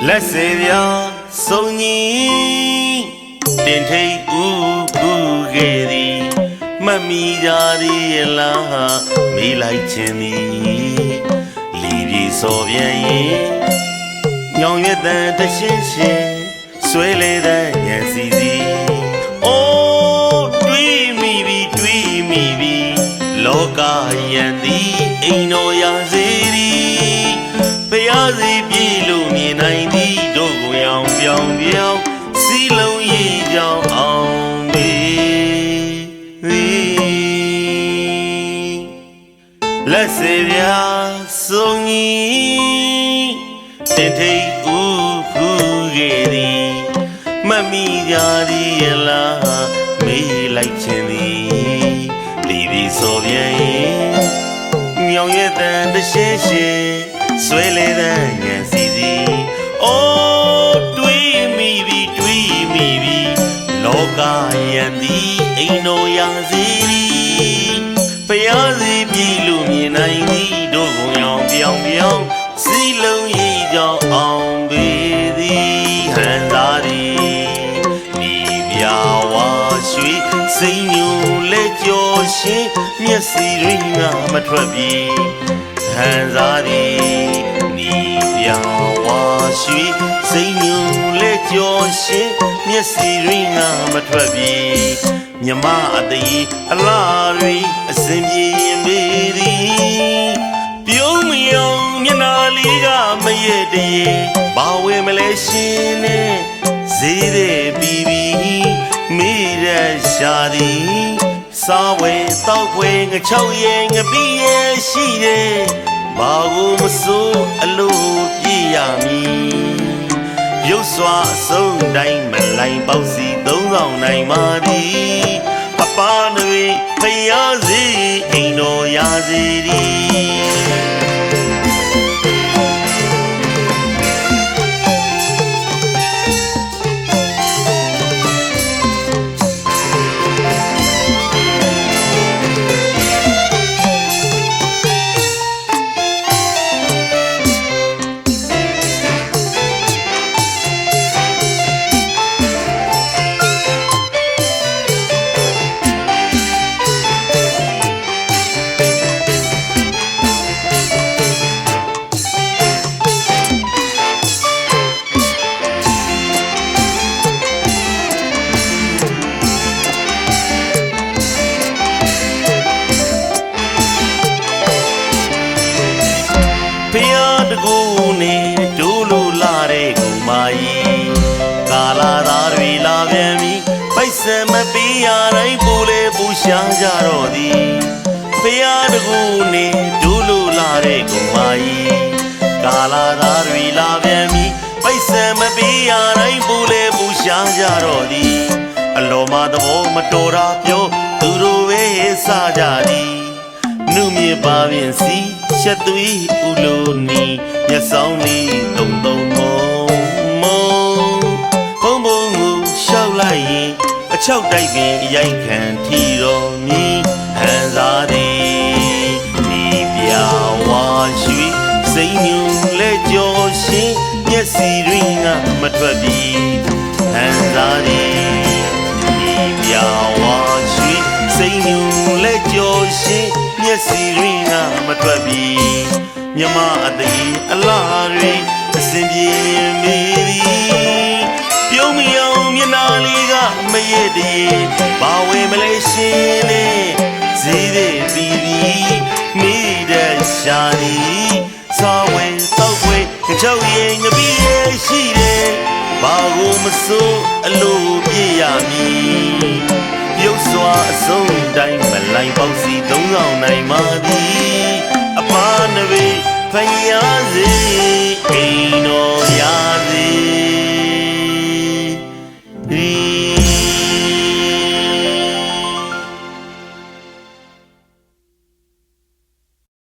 လက်စေပြစုံကြီးတင်ထိတ်ဦးခဲ့သည်မှတ်မိကြသည်ရလားမေးလိုက်ခြင်းသည်လီပြေစော်ပြန်ရင်ညောင်ရွက်တန်တရှင်းရှင်းဆွဲလေတဲ့ညံစီစီအိုးတွေးမိပြီလောကယံသည်အိမ်တော်ရာစေသည်ဖျားစီပြေလို့မြင်နိုင်သည်တို့ကိုရောင်ပြောင်စီလုံးရည်ကြောင်အောင်ပေသည်လက်စေပြစုံကြီးတင်ထိတ်ဦးခဲ့သည်မှတ်မိကြသည်ရလားမေးလိုက်ခြင်းသည်လီပြီးစော်ပြန်ရင်ညောင်ရဲ့တန်တရှင်းရှင်းဆွဲလေတဲ့ညံစီစီအိုးတွေးမိပြီလောကယံသည်အိမ်တော်ရာစီသည်ဖျားစီပြီလို့မြင်နိုင်သည်တို့ကိုရောင်ပြောင်စီလုံးရည်ကြောင်အောင်ပေသည်ဟန်သာသည်ဒီပြဝါရွှေစိတ်ညူလက်ကြောရှင်မျက်စီရင်းငါမထွက်ပြီဟန်သာသည်ဒီပြဝါရွှေစိတ်ညူလက်ကြောရှင်မျက်စီရင်းငါမထွက်ပြီမြမအသေးအလားရီအစဉ်ပြေရင်ပေသည်ပြုံးမယုံမျက်နာလေးကမရဲ့တည်းဘာဝဲမလဲရှင်နဲ့ဈေးတဲ့ပြီးမိရရှာသည်စားဝဲတောက်ခွေငချောက်ရဲ့ငပီးရဲ့ရှိတယ်ဘာကိုမစိုးအလို့ပြရမည်ရုပ်စွာအစုံတိုင်းမလိုင်ပေါစီ3000နိုင်ပါသည်အပါနွေဖျားစီအိမ်တော်ရာစီသည်ဖျားတကူနေဒူးလူလာတဲ့ကူမကြီးကာလာသားတွေလာပြန်ပြီပိုက်ဆံမပေးရတိုင်းပူလေပူရှာကြတော့သည်ဖျားတကူနေဒူးလူလာတဲ့ကူမကြီးကာလာသားတွေလာပြန်ပြီပိုက်ဆံမပေးရတိုင်းပူလေပူရှာကြတော့သည်အလောမသဘောမတော်တာပြောသူတို့ပဲစားကြသည်နုမြေပါပြင်စီချက်သွေးဥလိုနီမျက်စောင်းလေးတုံမုံဘုံကိုရှောက်လိုက်ရင်အချောက်တိုက်ပင်အရိုက်ခံထီတော်မီဟန်စားသည်ဒီပြဝါရွှေစိတ်ညူလက်ကြောရှင်မျက်စီရင်းကမထွက်ပြီဟန်စားသည်ဒီပြဝါရွှေစိတ်ညူလက်ကြောရှင်မျက်စီရင်းကမထွက်ပြီမြမအသေးအလားတွေအစဉ်ပြေရင်မေးသည်ပြုံးမယုံမျက်နာလေးကမရဲ့တည်းဘာဝဲမလဲရှင်နဲ့ဈေးတဲ့ပြီးမိတဲ့ရှာသည်စားဝဲတောက်ဝဲကြောက်ရင်ငပီးရဲ့ရှိတယ်ဘာကိုမစိုးအလို့ပြရမည်ရုပ်စွာအစုံတိုင်းမလိုင်ပေါစီ3000နိုင်ပါသည်အပါနဝေဖျားစီအိမ်တော်